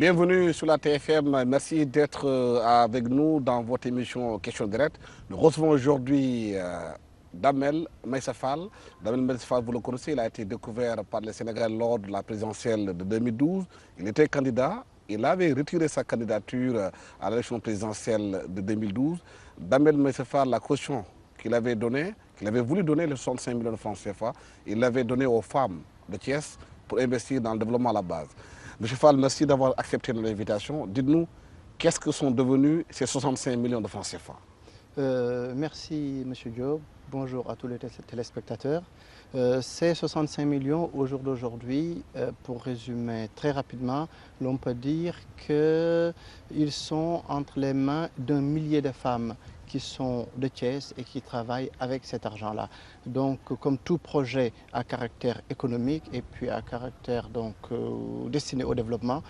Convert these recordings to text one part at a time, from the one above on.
Bienvenue sur la TFM. Merci d'être avec nous dans votre émission Question Directe. Nous recevons aujourd'hui Damel Meïssa Fall. Damel Meïssa Fall, vous le connaissez, il a été découvert par les Sénégalais lors de la présidentielle de 2012. Il était candidat. Il avait retiré sa candidature à l'élection présidentielle de 2012. Damel Meïssa Fall, la caution qu'il avait donnée, qu'il avait voulu donner, les 65 millions de francs CFA, il l'avait donné aux femmes de Thiès pour investir dans le développement à la base. Monsieur Fall, merci d'avoir accepté notre invitation. Dites-nous, qu'est-ce que sont devenus ces 65 millions de francs CFA? Merci, Monsieur Diop. Bonjour à tous les téléspectateurs. Ces 65 millions, au jour d'aujourd'hui, pour résumer très rapidement, l'on peut dire qu'ils sont entre les mains d'un millier de femmes qui sont de Thiès et qui travaillent avec cet argent-là. Donc, comme tout projet à caractère économique et puis à caractère destiné au développement,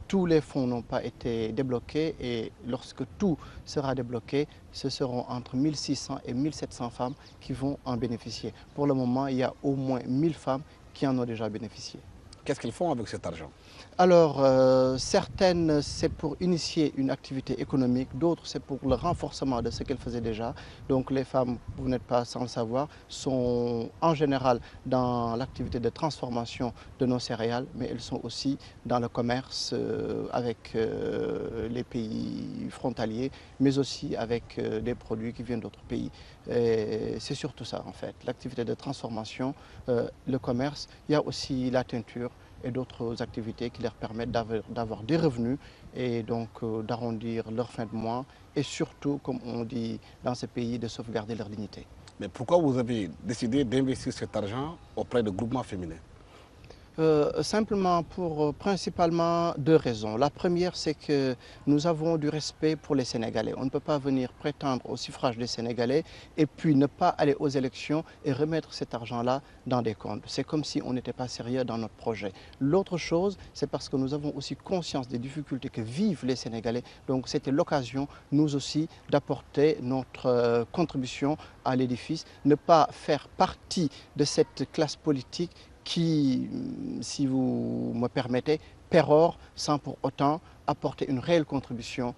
tous les fonds n'ont pas été débloqués et lorsque tout sera débloqué, ce seront entre 1600 et 1700 femmes qui vont en bénéficier. Pour le moment, il y a au moins 1000 femmes qui en ont déjà bénéficié. Qu'est-ce qu'ils font avec cet argent? Alors, certaines, c'est pour initier une activité économique, d'autres, c'est pour le renforcement de ce qu'elles faisaient déjà. Donc, les femmes, vous n'êtes pas sans le savoir, sont en général dans l'activité de transformation de nos céréales, mais elles sont aussi dans le commerce avec les pays frontaliers, mais aussi avec des produits qui viennent d'autres pays. C'est surtout ça, en fait, l'activité de transformation, le commerce. Il y a aussi la teinture et d'autres activités qui leur permettent d'avoir des revenus et donc d'arrondir leur fin de mois et surtout, comme on dit dans ce pays, de sauvegarder leur dignité. Mais pourquoi vous avez décidé d'investir cet argent auprès de groupements féminins? Simplement pour principalement deux raisons. La première, c'est que nous avons du respect pour les Sénégalais. On ne peut pas venir prétendre au suffrage des Sénégalais et puis ne pas aller aux élections et remettre cet argent-là dans des comptes. C'est comme si on n'était pas sérieux dans notre projet. L'autre chose, c'est parce que nous avons aussi conscience des difficultés que vivent les Sénégalais. Donc c'était l'occasion, nous aussi, d'apporter notre contribution à l'édifice, ne pas faire partie de cette classe politique qui, si vous me permettez, pérore sans pour autant apporter une réelle contribution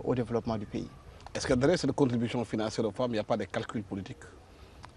au développement du pays. Est-ce que derrière cette contribution financière aux femmes, il n'y a pas de calculs politiques?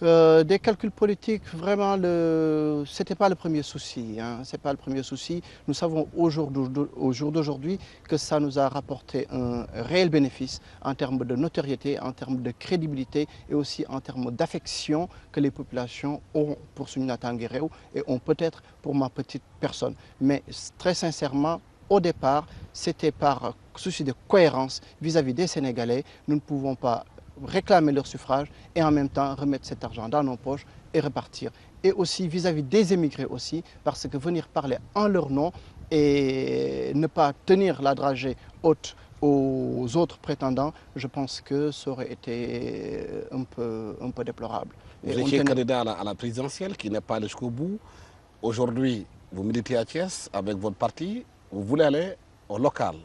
Des calculs politiques, vraiment, ce n'était pas le premier souci. C'est pas le premier souci. Nous savons au jour d'aujourd'hui que ça nous a rapporté un réel bénéfice en termes de notoriété, en termes de crédibilité et aussi en termes d'affection que les populations ont pour Soundiata Nguéréo et ont peut-être pour ma petite personne. Mais très sincèrement, au départ, c'était par souci de cohérence vis-à-vis des Sénégalais. Nous ne pouvons pas réclamer leur suffrage et en même temps remettre cet argent dans nos poches et repartir. Et aussi vis-à-vis des émigrés aussi, parce que venir parler en leur nom et ne pas tenir la dragée haute aux autres prétendants, je pense que ça aurait été un peu déplorable. Vous étiez candidat à la présidentielle qui n'est pas allé jusqu'au bout. Aujourd'hui, vous militez à Thiès avec votre parti. Vous voulez aller au local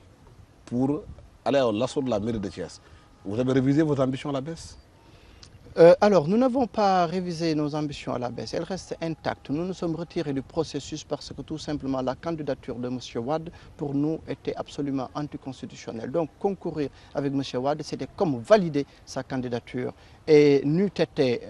pour aller à l'assaut de la mairie de Thiès. Vous avez révisé vos ambitions à la baisse? Alors, nous n'avons pas révisé nos ambitions à la baisse. Elles restent intactes. Nous nous sommes retirés du processus parce que tout simplement la candidature de M. Wade, pour nous, était absolument anticonstitutionnelle. Donc, concourir avec M. Wade, c'était comme valider sa candidature. Et n'eût été,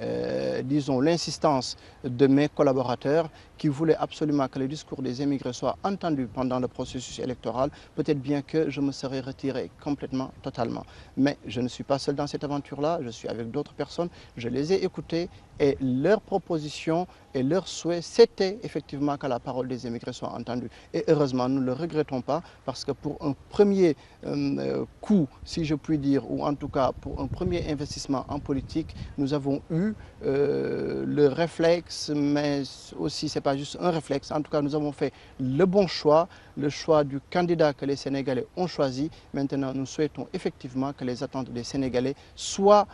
disons, l'insistance de mes collaborateurs qui voulaient absolument que le discours des émigrés soit entendu pendant le processus électoral, peut-être bien que je me serais retiré complètement, totalement. Mais je ne suis pas seul dans cette aventure-là, je suis avec d'autres personnes, je les ai écoutés et leurs propositions et leurs souhaits, c'était effectivement que la parole des émigrés soit entendue. Et heureusement, nous ne le regrettons pas parce que pour un premier coup, si je puis dire, ou en tout cas pour un premier investissement en politique, nous avons eu le réflexe, mais aussi ce n'est pas juste un réflexe, en tout cas nous avons fait le bon choix, le choix du candidat que les Sénégalais ont choisi. Maintenant, nous souhaitons effectivement que les attentes des Sénégalais soient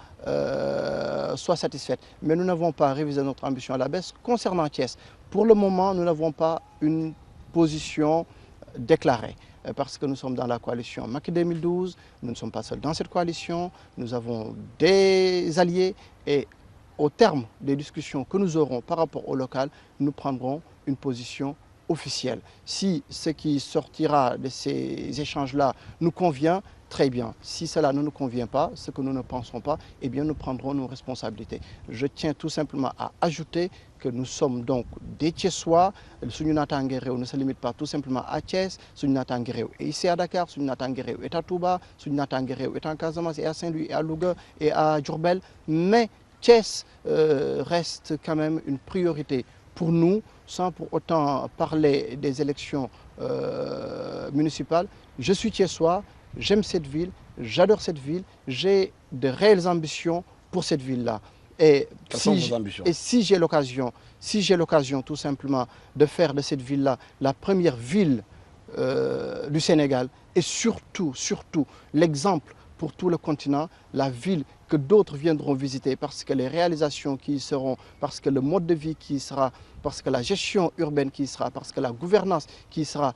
satisfaites. Mais nous n'avons pas révisé notre ambition à la baisse. Concernant Thiès, pour le moment, nous n'avons pas une position déclarée parce que nous sommes dans la coalition Macky 2012, nous ne sommes pas seuls dans cette coalition, nous avons des alliés et au terme des discussions que nous aurons par rapport au local, nous prendrons une position officiel. Si ce qui sortira de ces échanges-là nous convient, très bien. Si cela ne nous convient pas, ce que nous ne pensons pas, eh bien nous prendrons nos responsabilités. Je tiens tout simplement à ajouter que nous sommes donc des Thiessois. Suñu naataange réew ne se limite pas tout simplement à Thiès. Suñu naataange réew est ici à Dakar, suñu naataange réew est à Touba, suñu naataange réew est en Casamance et à Saint-Louis et à Louga et à Diourbel. Mais Thiès reste quand même une priorité pour nous, sans pour autant parler des élections municipales. Je suis Thiessois. J'aime cette ville, j'adore cette ville, j'ai de réelles ambitions pour cette ville-là. Quelles sont vos ambitions? Et si j'ai l'occasion tout simplement de faire de cette ville-là la première ville du Sénégal et surtout l'exemple pour tout le continent, la ville que d'autres viendront visiter parce que les réalisations qui y seront, parce que le mode de vie qui y sera, parce que la gestion urbaine qui y sera, parce que la gouvernance qui y sera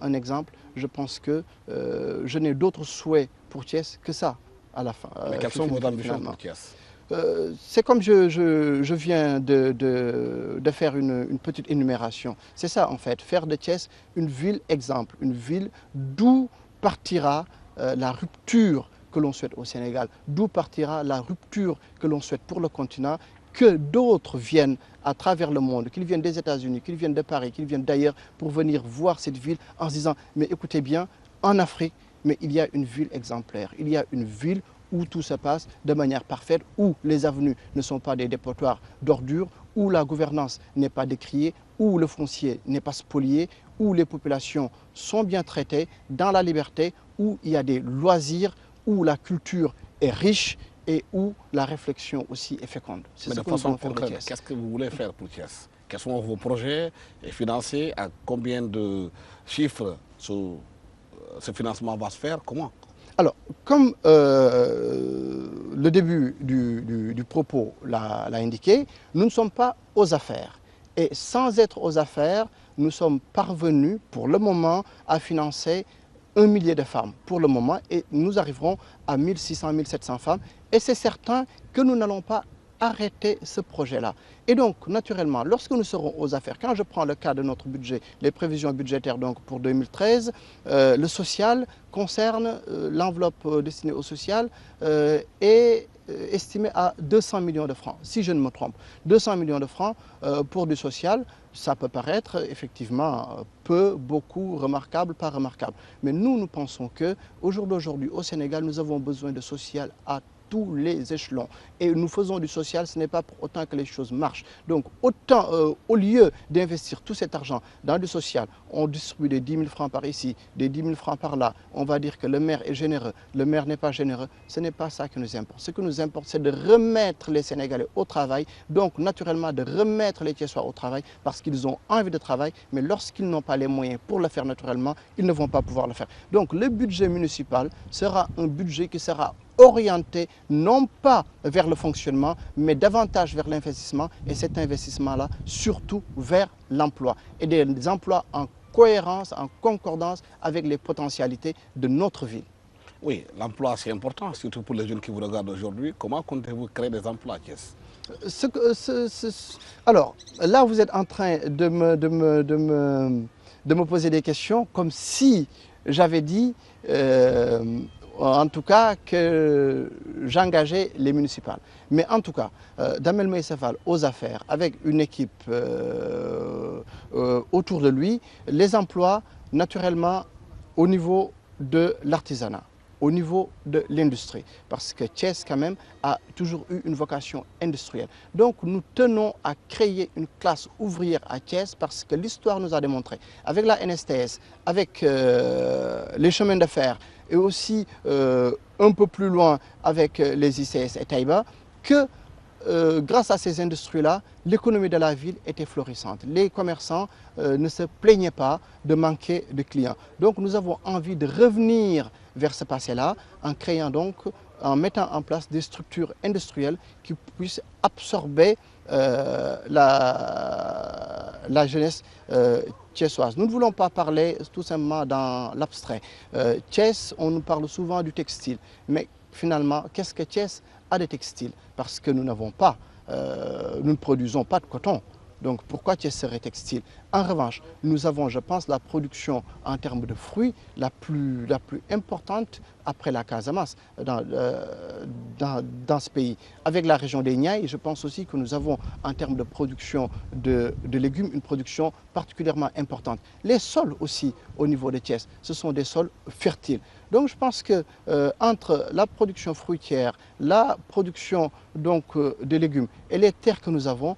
un exemple. Je pense que je n'ai d'autres souhaits pour Thiès que ça à la fin. Mais quelles sont vos ambitions pour Thiès? C'est comme je viens de faire une petite énumération. C'est ça en fait, faire de Thiès une ville exemple, une ville d'où partira la rupture que l'on souhaite au Sénégal, d'où partira la rupture que l'on souhaite pour le continent, que d'autres viennent à travers le monde, qu'ils viennent des États-Unis, qu'ils viennent de Paris, qu'ils viennent d'ailleurs pour venir voir cette ville en se disant « mais écoutez bien, en Afrique, mais il y a une ville exemplaire, il y a une ville où tout se passe de manière parfaite, où les avenues ne sont pas des dépotoirs d'ordures, où la gouvernance n'est pas décriée, où le foncier n'est pas spolié, où les populations sont bien traitées, dans la liberté, où il y a des loisirs, où la culture est riche et où la réflexion aussi est féconde. Mais de façon concrète, qu'est-ce que vous voulez faire pour Thiès? Quels sont vos projets et financés? À combien de chiffres ce financement va se faire? Comment? Alors, comme le début du propos l'a indiqué, nous ne sommes pas aux affaires. Et sans être aux affaires, nous sommes parvenus pour le moment à financer 1 millier de femmes pour le moment et nous arriverons à 1600, 1700 femmes et c'est certain que nous n'allons pas arrêter ce projet-là. Et donc, naturellement, lorsque nous serons aux affaires, quand je prends le cas de notre budget, les prévisions budgétaires donc pour 2013, le social concerne l'enveloppe destinée au social est estimée à 200 millions de francs, si je ne me trompe. 200 millions de francs pour du social, ça peut paraître effectivement peu, beaucoup, remarquable, pas remarquable. Mais nous pensons qu'au jour d'aujourd'hui, au Sénégal, nous avons besoin de social à tous les échelons. Et nous faisons du social, ce n'est pas pour autant que les choses marchent. Donc, autant, au lieu d'investir tout cet argent dans du social, on distribue des 10 000 francs par ici, des 10 000 francs par là, on va dire que le maire est généreux, le maire n'est pas généreux. Ce n'est pas ça qui nous importe. Ce qui nous importe, c'est de remettre les Sénégalais au travail, donc naturellement de remettre les Thiessois au travail, parce qu'ils ont envie de travail, mais lorsqu'ils n'ont pas les moyens pour le faire naturellement, ils ne vont pas pouvoir le faire. Donc, le budget municipal sera un budget qui sera orienté non pas vers le fonctionnement, mais davantage vers l'investissement et cet investissement-là, surtout vers l'emploi et des emplois en cohérence, en concordance avec les potentialités de notre ville. Oui, l'emploi c'est important, surtout pour les jeunes qui vous regardent aujourd'hui. Comment comptez-vous créer des emplois, Thiès? Alors, là vous êtes en train de me poser des questions comme si j'avais dit en tout cas que j'engageais les municipales. Mais en tout cas, Damel Maïssa Fall aux affaires, avec une équipe autour de lui, les emplois naturellement au niveau de l'artisanat, au niveau de l'industrie, parce que Thiès quand même a toujours eu une vocation industrielle. Donc nous tenons à créer une classe ouvrière à Thiès parce que l'histoire nous a démontré, avec la NSTS, avec les chemins de fer, et aussi un peu plus loin avec les ICS et Taïba, que grâce à ces industries-là, l'économie de la ville était florissante. Les commerçants ne se plaignaient pas de manquer de clients. Donc nous avons envie de revenir vers ce passé-là en créant donc, en mettant en place des structures industrielles qui puissent absorber la jeunesse thiessoise. Nous ne voulons pas parler tout simplement dans l'abstrait. Thiès, on nous parle souvent du textile, mais finalement, qu'est-ce que Thiès a de textile? Parce que nous n'avons pas, nous ne produisons pas de coton. Donc pourquoi Thiès serait textile? En revanche, nous avons, je pense, la production en termes de fruits la plus importante après la Casamance dans ce pays. Avec la région des Niayes, je pense aussi que nous avons en termes de production de légumes une production particulièrement importante. Les sols aussi au niveau de Thiès, ce sont des sols fertiles. Donc je pense que entre la production fruitière, la production donc, de légumes et les terres que nous avons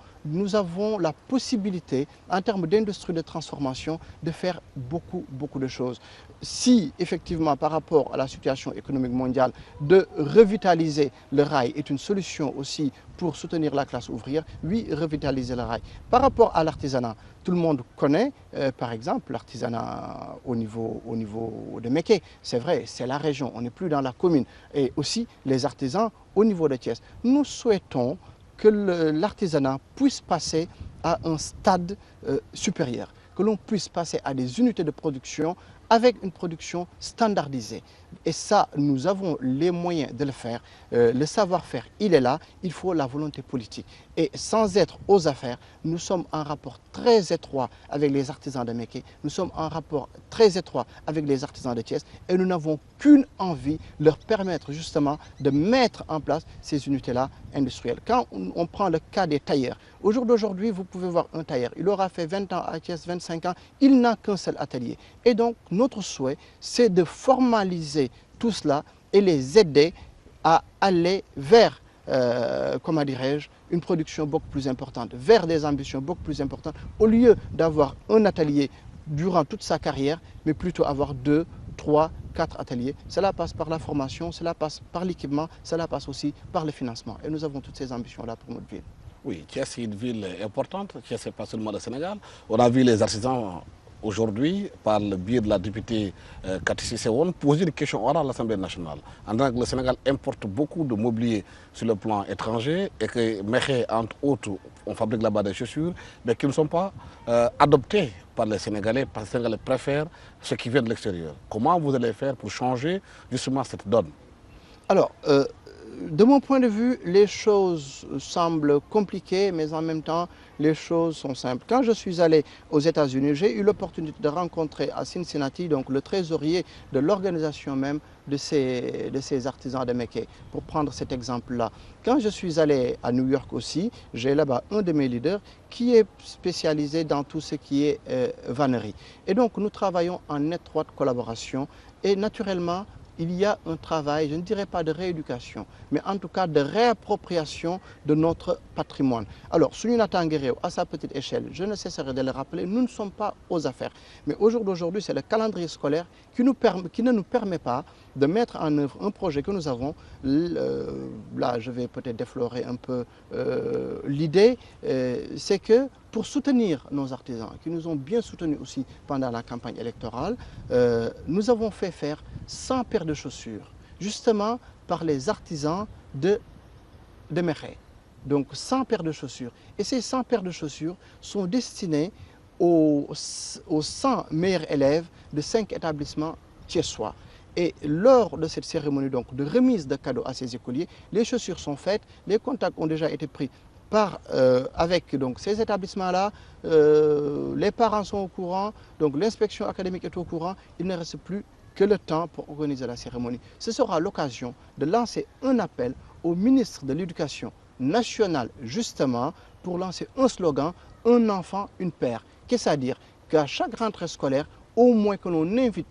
la possibilité, en termes d'industrie de transformation, de faire beaucoup de choses. Si, effectivement, par rapport à la situation économique mondiale, de revitaliser le rail est une solution aussi pour soutenir la classe ouvrière, oui, revitaliser le rail. Par rapport à l'artisanat, tout le monde connaît, par exemple, l'artisanat au niveau de Mékhé. C'est vrai, c'est la région, on n'est plus dans la commune. Et aussi les artisans au niveau de Thiès. Nous souhaitons que l'artisanat puisse passer à un stade supérieur, que l'on puisse passer à des unités de production avec une production standardisée. Et ça, nous avons les moyens de le faire. Le savoir-faire, il est là, il faut la volonté politique. Et sans être aux affaires, nous sommes en rapport très étroit avec les artisans de Mékhé, nous sommes en rapport très étroit avec les artisans de Thiès et nous n'avons qu'une envie, leur permettre justement de mettre en place ces unités-là industrielles. Quand on prend le cas des tailleurs, au jour d'aujourd'hui, vous pouvez voir un tailleur, il aura fait 20 ans à Thiès, 25 ans, il n'a qu'un seul atelier. Et donc, notre souhait, c'est de formaliser tout cela et les aider à aller vers, comment dirais-je, une production beaucoup plus importante, vers des ambitions beaucoup plus importantes, au lieu d'avoir un atelier durant toute sa carrière, mais plutôt avoir 2, 3, 4 ateliers. Cela passe par la formation, cela passe par l'équipement, cela passe aussi par le financement. Et nous avons toutes ces ambitions-là pour notre ville. Oui, Thiès est une ville importante. Thiès, ce n'est pas seulement le Sénégal. On a vu les artisans aujourd'hui, par le biais de la députée Cathy Cissé-Wone, poser une question orale à l'Assemblée nationale. En disant que le Sénégal importe beaucoup de mobilier sur le plan étranger et que Mékhé, entre autres, on fabrique là-bas des chaussures, mais qui ne sont pas adoptés par les Sénégalais, parce que les Sénégalais préfèrent ce qui vient de l'extérieur. Comment vous allez faire pour changer justement cette donne? Alors, de mon point de vue, les choses semblent compliquées, mais en même temps, les choses sont simples. Quand je suis allé aux États-Unis, j'ai eu l'opportunité de rencontrer à Cincinnati donc, le trésorier de l'organisation même de ces artisans de Mékhé, pour prendre cet exemple-là. Quand je suis allé à New York aussi, j'ai là-bas un de mes leaders qui est spécialisé dans tout ce qui est vannerie. Et donc, nous travaillons en étroite collaboration et naturellement, il y a un travail, je ne dirais pas de rééducation, mais en tout cas de réappropriation de notre patrimoine. Alors, Sunina Tanguereo, à sa petite échelle, je ne cesserai de le rappeler, nous ne sommes pas aux affaires. Mais au jour d'aujourd'hui, c'est le calendrier scolaire qui ne nous permet pas de mettre en œuvre un projet que nous avons. Là, je vais peut-être déflorer un peu l'idée, c'est que pour soutenir nos artisans, qui nous ont bien soutenus aussi pendant la campagne électorale, nous avons fait faire 100 paires de chaussures, justement par les artisans de Mékhé. Donc 100 paires de chaussures. Et ces 100 paires de chaussures sont destinées aux 100 meilleurs élèves de 5 établissements thiessois. Et lors de cette cérémonie donc, de remise de cadeaux à ces écoliers, les chaussures sont faites, les contacts ont déjà été pris avec donc, ces établissements-là, les parents sont au courant, donc l'inspection académique est au courant, il ne reste plus que le temps pour organiser la cérémonie. Ce sera l'occasion de lancer un appel au ministre de l'Éducation nationale, justement, pour lancer un slogan, un enfant, une paire. Qu'est-ce à dire? Qu'à chaque rentrée scolaire, au moins que l'on incite